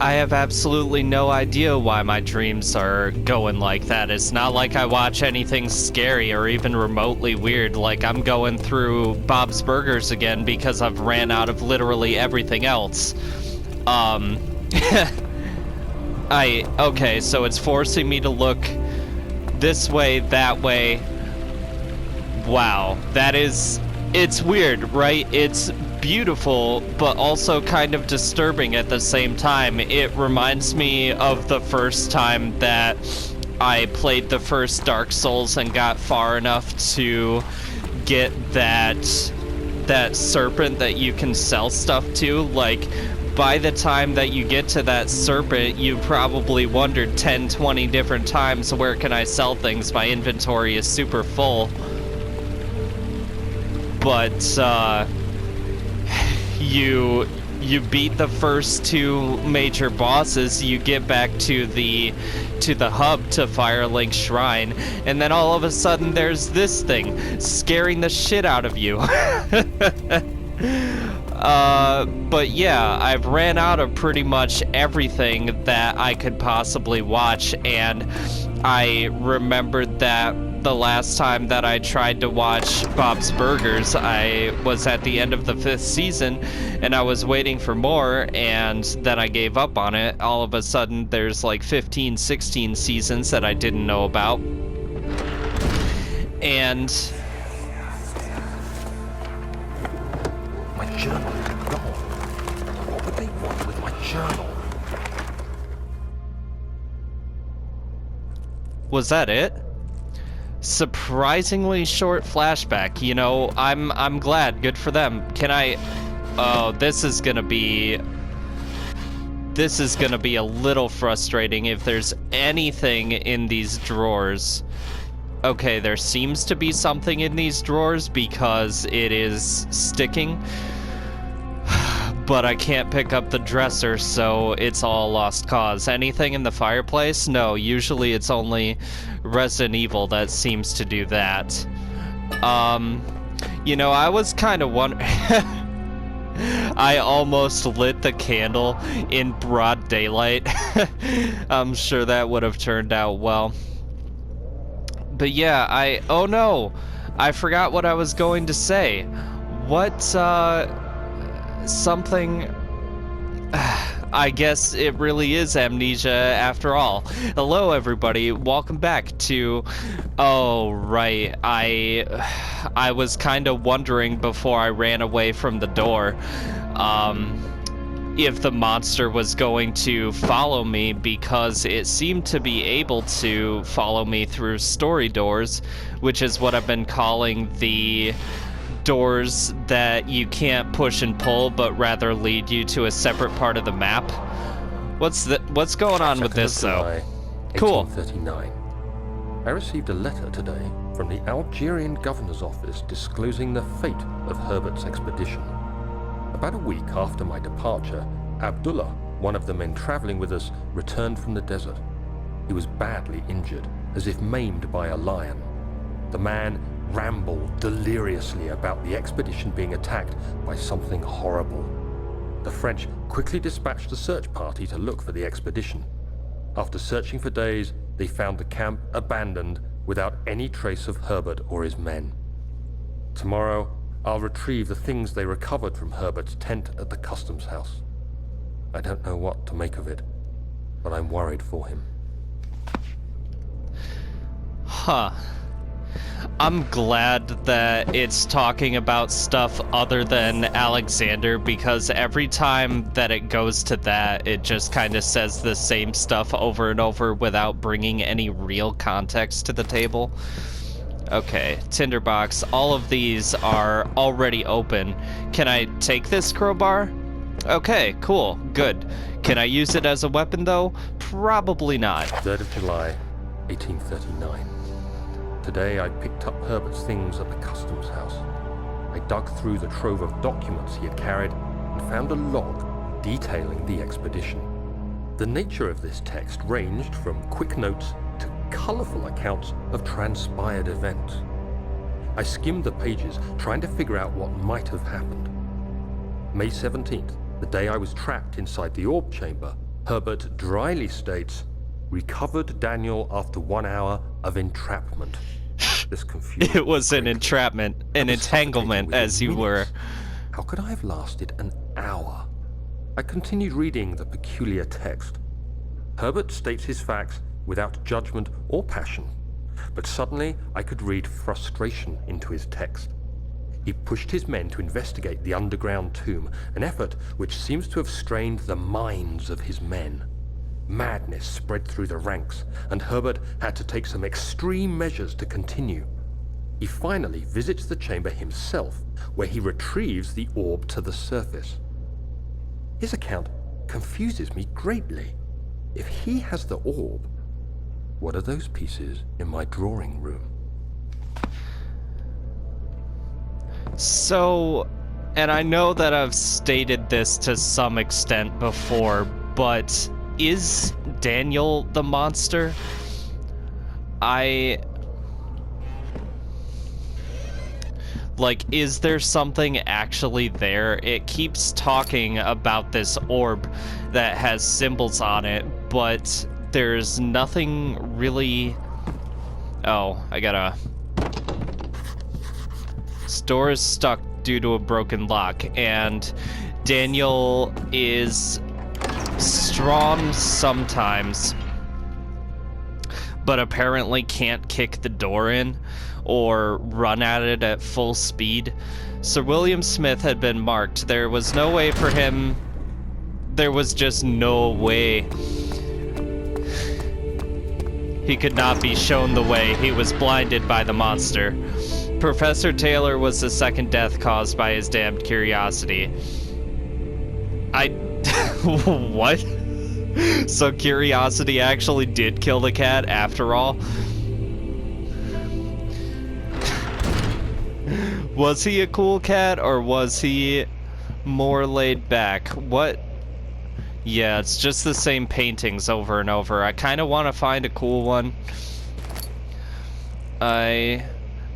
I have absolutely no idea why my dreams are going like that. It's not like I watch anything scary or even remotely weird. Like, I'm going through Bob's Burgers again because I've ran out of literally everything else. Okay, so it's forcing me to look this way, that way. Wow, it's weird, right? It's beautiful, but also kind of disturbing at the same time. It reminds me of the first time that I played the first Dark Souls and got far enough to get that serpent that you can sell stuff to. Like, by the time that you get to that serpent, you probably wondered 10, 20 different times, where can I sell things? My inventory is super full. But, you beat the first two major bosses, you get back to the hub to Firelink Shrine, and then all of a sudden there's this thing scaring the shit out of you. But yeah, I've ran out of pretty much everything that I could possibly watch, and I remembered that the last time that I tried to watch Bob's Burgers, I was at the end of the 5th season, and I was waiting for more, and then I gave up on it. All of a sudden, there's like 15, 16 seasons that I didn't know about. And... my journal is gone. What would they want with my journal? Was that it? Surprisingly short flashback. You know, I'm glad. Good for them. Can I... Oh, this is gonna be a little frustrating if there's anything in these drawers. Okay, there seems to be something in these drawers because it is sticking. But I can't pick up the dresser, so it's all lost cause. Anything in the fireplace? No, usually it's only Resident Evil that seems to do that. You know, I was kind of wondering... I almost lit the candle in broad daylight. I'm sure that would have turned out well. But yeah, oh no! I forgot what I was going to say. What, something... I guess it really is Amnesia after all. Hello everybody, welcome back to... Oh, right, I was kind of wondering before I ran away from the door, if the monster was going to follow me, because it seemed to be able to follow me through story doors, which is what I've been calling the doors that you can't push and pull, but rather lead you to a separate part of the map. What's going on with this, though? Cool. 1839. I received a letter today from the Algerian governor's office disclosing the fate of Herbert's expedition. About a week after my departure, Abdullah, one of the men traveling with us, returned from the desert. He was badly injured, as if maimed by a lion. The man rambled deliriously about the expedition being attacked by something horrible. The French quickly dispatched a search party to look for the expedition. After searching for days, they found the camp abandoned without any trace of Herbert or his men. Tomorrow, I'll retrieve the things they recovered from Herbert's tent at the customs house. I don't know what to make of it, but I'm worried for him. Huh. I'm glad that it's talking about stuff other than Alexander, because every time that it goes to that, it just kind of says the same stuff over and over without bringing any real context to the table. Okay, tinderbox. All of these are already open. Can I take this crowbar? Okay, cool, good. Can I use it as a weapon, though? Probably not. 3rd of July, 1839. Today I picked up Herbert's things at the customs house. I dug through the trove of documents he had carried and found a log detailing the expedition. The nature of this text ranged from quick notes to colorful accounts of transpired events. I skimmed the pages, trying to figure out what might have happened. May 17th, the day I was trapped inside the orb chamber, Herbert dryly states, recovered Daniel after 1 hour of entrapment. This confused It was me an greatly. entrapment, an I was suffocating entanglement, within as you were. minutes. How could I have lasted an hour? I continued reading the peculiar text. Herbert states his facts without judgment or passion, but suddenly I could read frustration into his text. He pushed his men to investigate the underground tomb, an effort which seems to have strained the minds of his men. Madness spread through the ranks, and Herbert had to take some extreme measures to continue. He finally visits the chamber himself, where he retrieves the orb to the surface. His account confuses me greatly. If he has the orb, what are those pieces in my drawing room? So, and I know that I've stated this to some extent before, but is Daniel the monster? Is there something actually there? It keeps talking about this orb that has symbols on it, but there's nothing really... Oh, I gotta... This door is stuck due to a broken lock, and Daniel is strong sometimes, but apparently can't kick the door in or run at it at full speed. Sir William Smith had been marked. There was no way for him. There was just no way. He could not be shown the way. He was blinded by the monster. Professor Taylor was the second death caused by his damned curiosity. What? So curiosity actually did kill the cat after all? Was he a cool cat, or was he more laid back? What? Yeah, it's just the same paintings over and over. I kind of want to find a cool one.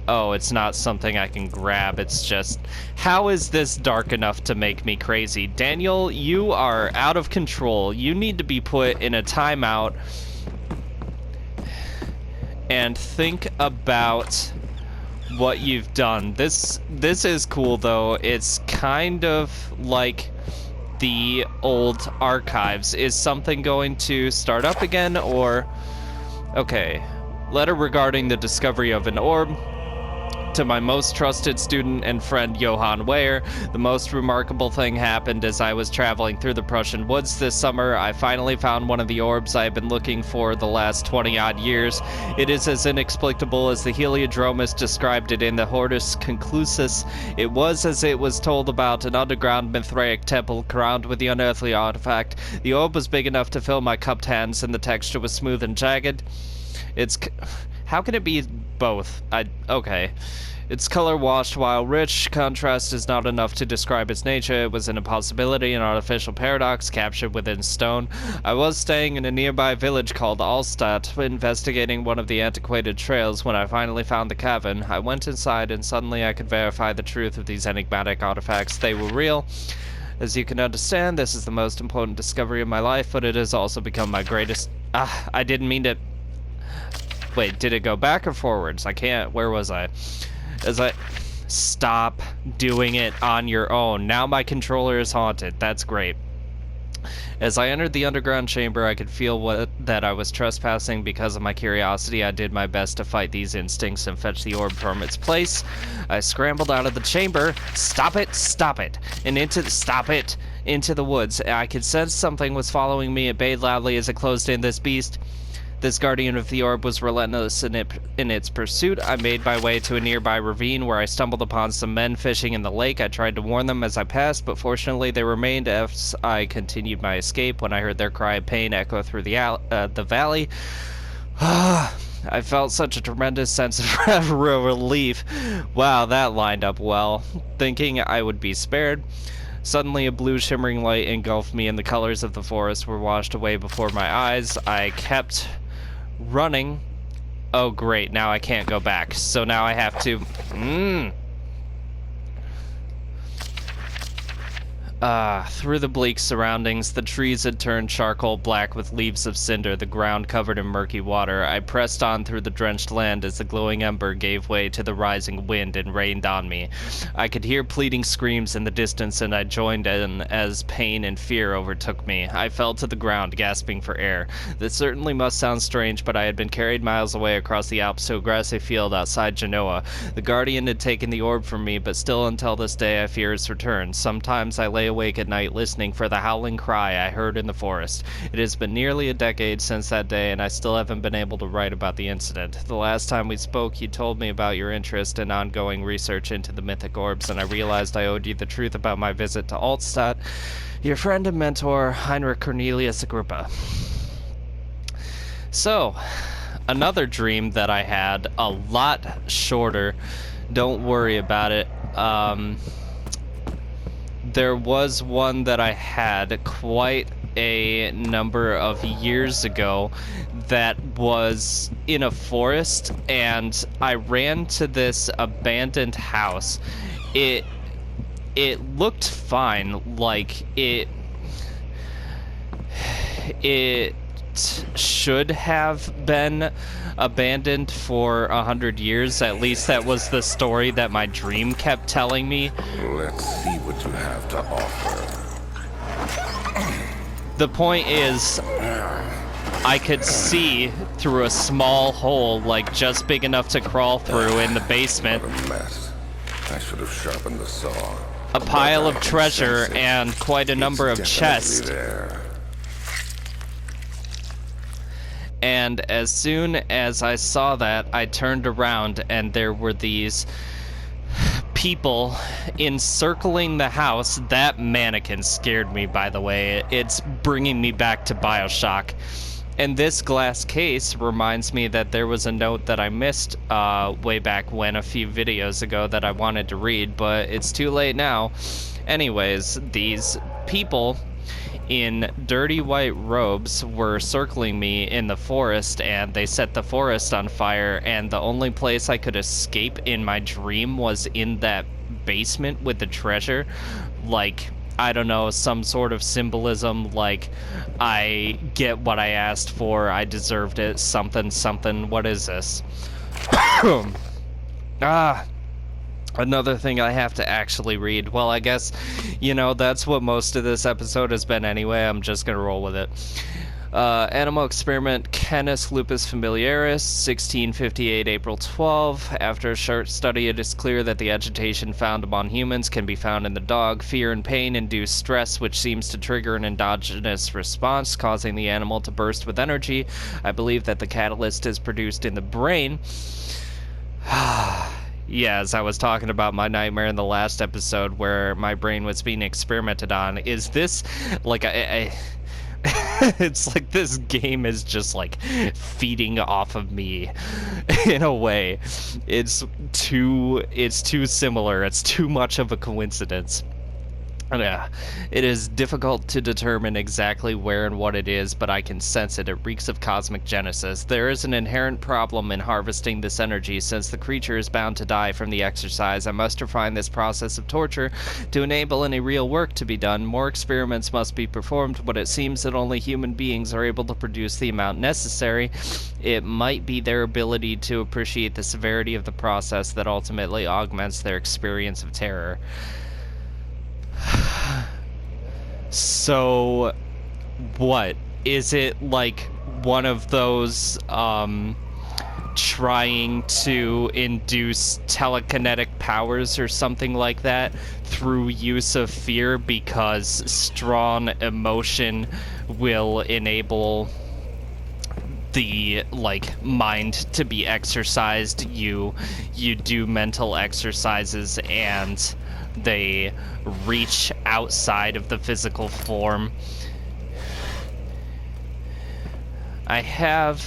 Oh, it's not something I can grab. It's just, how is this dark enough to make me crazy? Daniel, you are out of control. You need to be put in a timeout and think about what you've done. This is cool, though. It's kind of like the old archives. Is something going to start up again, or... Okay. Letter regarding the discovery of an orb. To my most trusted student and friend, Johann Weyer, the most remarkable thing happened as I was traveling through the Prussian woods this summer. I finally found one of the orbs I have been looking for the last 20-odd years. It is as inexplicable as the Heliodromus described it in the Hortus Conclusus. It was, as it was told, about an underground Mithraic temple crowned with the unearthly artifact. The orb was big enough to fill my cupped hands, and the texture was smooth and jagged. How can it be both? Okay. Its color washed while rich. Contrast is not enough to describe its nature. It was an impossibility, an artificial paradox captured within stone. I was staying in a nearby village called Allstadt, investigating one of the antiquated trails when I finally found the cavern. I went inside, and suddenly I could verify the truth of these enigmatic artifacts. They were real. As you can understand, this is the most important discovery of my life, but it has also become my greatest... I didn't mean to... Wait, did it go back or forwards? I can't... Where was I? Stop doing it on your own. Now my controller is haunted. That's great. As I entered the underground chamber, I could feel that I was trespassing because of my curiosity. I did my best to fight these instincts and fetch the orb from its place. I scrambled out of the chamber. Stop it! Stop it! And into the woods. I could sense something was following me. It bayed loudly as it closed in. This beast... This guardian of the orb was relentless in its pursuit. I made my way to a nearby ravine where I stumbled upon some men fishing in the lake. I tried to warn them as I passed, but fortunately they remained as I continued my escape. When I heard their cry of pain echo through the valley, I felt such a tremendous sense of relief. Wow, that lined up well. Thinking I would be spared. Suddenly, a blue shimmering light engulfed me, and the colors of the forest were washed away before my eyes. I kept running. Oh great, now I can't go back. So now I have to... Through the bleak surroundings, the trees had turned charcoal black with leaves of cinder, the ground covered in murky water. I pressed on through the drenched land as the glowing ember gave way to the rising wind and rained on me. I could hear pleading screams in the distance, and I joined in as pain and fear overtook me. I fell to the ground, gasping for air. This certainly must sound strange, but I had been carried miles away across the Alps to a grassy field outside Genoa. The Guardian had taken the orb from me, but still until this day I fear its return. Sometimes I lay awake at night listening for the howling cry I heard in the forest. It has been nearly a decade since that day, and I still haven't been able to write about the incident. The last time we spoke, you told me about your interest in ongoing research into the mythic orbs, and I realized I owed you the truth about my visit to Altstadt. Your friend and mentor, Heinrich Cornelius Agrippa. So, another dream that I had, a lot shorter. Don't worry about it. There was one that I had quite a number of years ago that was in a forest, and I ran to this abandoned house. It looked fine, like it should have been abandoned for 100 years. At least that was the story that my dream kept telling me. Let's see what you have to offer. The point is, I could see through a small hole, like just big enough to crawl through in the basement, What a mess. I should have sharpened the saw. a pile of treasure and quite a number of chests. There. And as soon as I saw that, I turned around and there were these people encircling the house. That mannequin scared me, by the way. It's bringing me back to BioShock. And this glass case reminds me that there was a note that I missed way back when, a few videos ago, that I wanted to read, but it's too late now. Anyways, these people in dirty white robes were circling me in the forest, and they set the forest on fire, and the only place I could escape in my dream was in that basement with the treasure. Like, I don't know, some sort of symbolism, like, I get what I asked for, I deserved it, something, something. What is this? Another thing I have to actually read. Well, I guess, you know, that's what most of this episode has been anyway. I'm just gonna roll with it. Animal experiment Canis lupus familiaris, 1658, April 12. After a short study, it is clear that the agitation found among humans can be found in the dog. Fear and pain induce stress, which seems to trigger an endogenous response, causing the animal to burst with energy. I believe that the catalyst is produced in the brain. Yeah, as I was talking about my nightmare in the last episode where my brain was being experimented on, is this, like, it's like this game is just, like, feeding off of me in a way. It's too similar. It's too much of a coincidence. Yeah, it is difficult to determine exactly where and what it is, but I can sense it. It reeks of cosmic genesis. There is an inherent problem in harvesting this energy. Since the creature is bound to die from the exercise, I must refine this process of torture to enable any real work to be done. More experiments must be performed, but it seems that only human beings are able to produce the amount necessary. It might be their ability to appreciate the severity of the process that ultimately augments their experience of terror. So, what? Is it like one of those, trying to induce telekinetic powers or something like that through use of fear, because strong emotion will enable the, like, mind to be exercised? You do mental exercises and they reach outside of the physical form. I had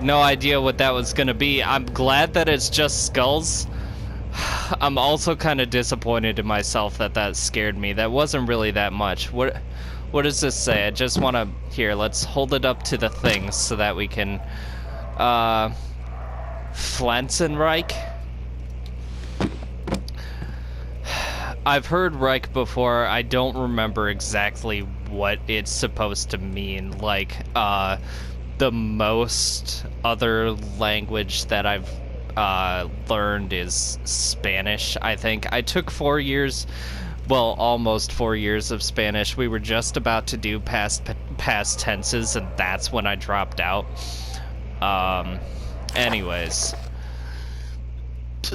no idea what that was gonna be. I'm glad that it's just skulls. I'm also kind of disappointed in myself that scared me. That wasn't really that much. What does this say? I just want to... Here, let's hold it up to the thing so that we can... Pflanzenreich? I've heard Reich before. I don't remember exactly what it's supposed to mean. Like, the most other language that I've learned is Spanish, I think. I took 4 years, well, almost 4 years of Spanish. We were just about to do past tenses, and that's when I dropped out. Anyways.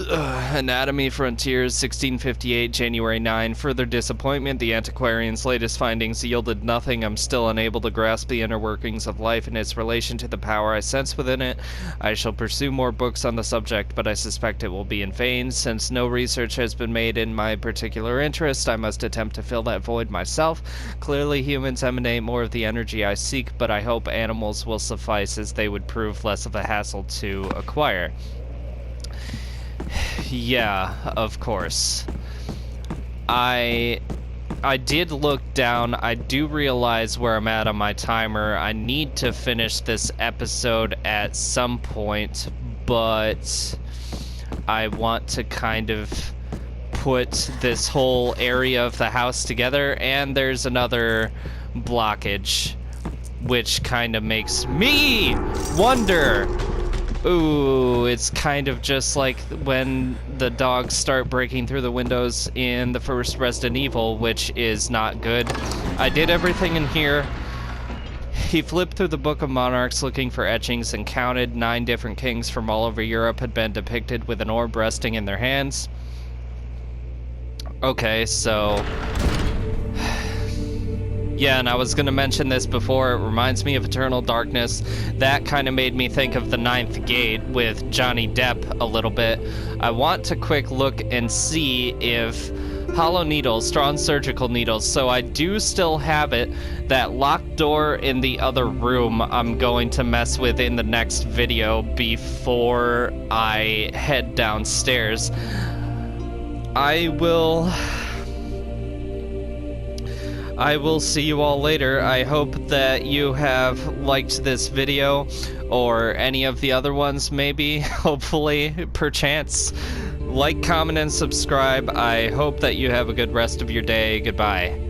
Anatomy Frontiers, 1658, January 9. Further disappointment. The antiquarian's latest findings yielded nothing. I'm still unable to grasp the inner workings of life and its relation to the power I sense within it. I shall pursue more books on the subject, but I suspect it will be in vain. Since no research has been made in my particular interest, I must attempt to fill that void myself. Clearly, humans emanate more of the energy I seek, but I hope animals will suffice, as they would prove less of a hassle to acquire. Yeah, of course. I did look down. I do realize where I'm at on my timer. I need to finish this episode at some point, but I want to kind of put this whole area of the house together, and there's another blockage, which kind of makes me wonder. Ooh, it's kind of just like when the dogs start breaking through the windows in the first Resident Evil, which is not good. I did everything in here. He flipped through the Book of Monarchs looking for etchings and counted 9 different kings from all over Europe had been depicted with an orb resting in their hands. Okay, so... yeah, and I was going to mention this before. It reminds me of Eternal Darkness. That kind of made me think of The Ninth Gate with Johnny Depp a little bit. I want to quick look and see if hollow needles, strong surgical needles. So I do still have it. That locked door in the other room I'm going to mess with in the next video before I head downstairs. I will see you all later. I hope that you have liked this video, or any of the other ones maybe, hopefully, perchance. Like, comment, and subscribe. I hope that you have a good rest of your day. Goodbye.